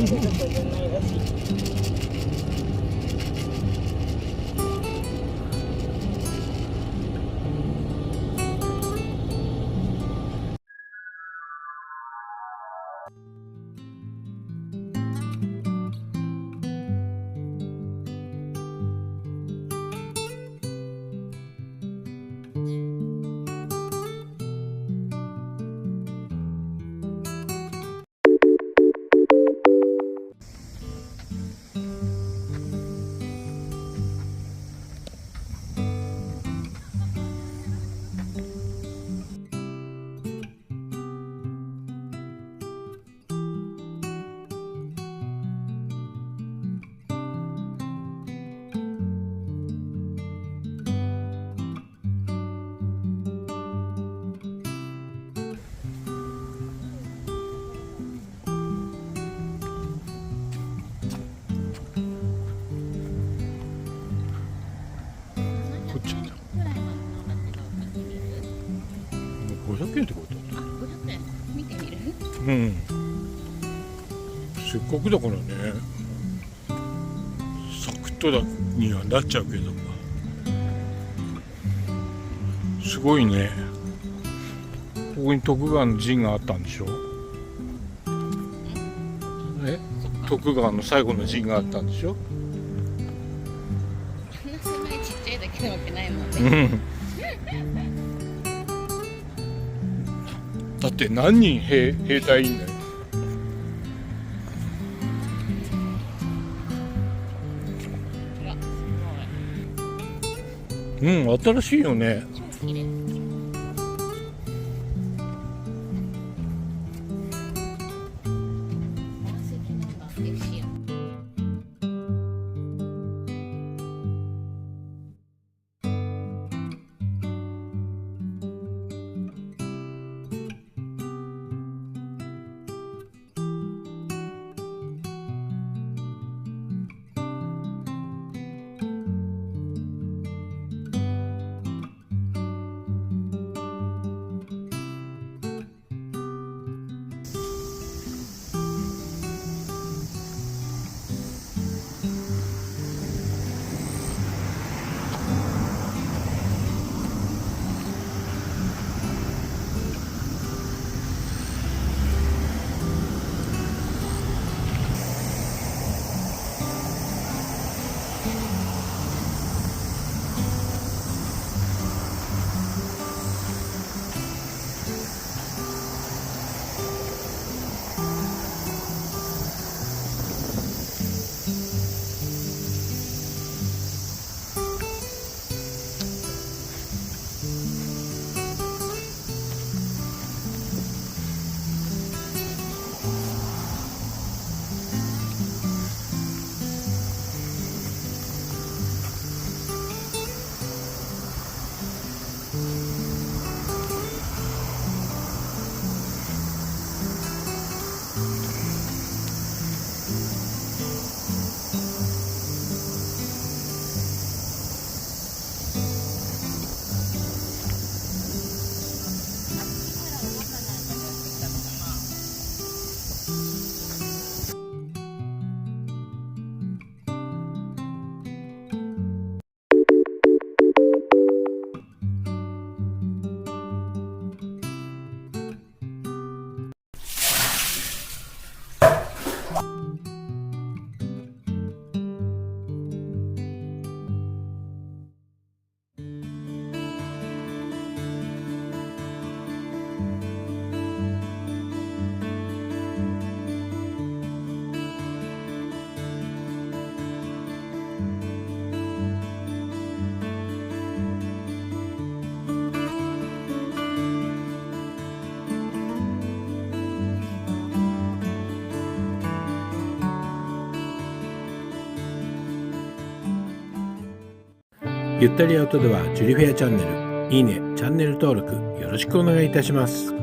見るとこじゃないらしい。こっちだ。500円ってことだった。500円見てみる？うん。せっかくだからね。サクッとだにはなっちゃうけど。すごいね。ここに徳川の陣があったんでしょ。徳川の最後の陣があったんでしょ。そんな狭いちっちゃいだけなわけないもんね。うん。だって何人兵隊いんだよ。うわ、すうん、新しいよね。ごい。超綺麗。宝石なんだ。エシア。ゆったりアウトドアジュリフェアチャンネル、いいね、チャンネル登録よろしくお願いいたします。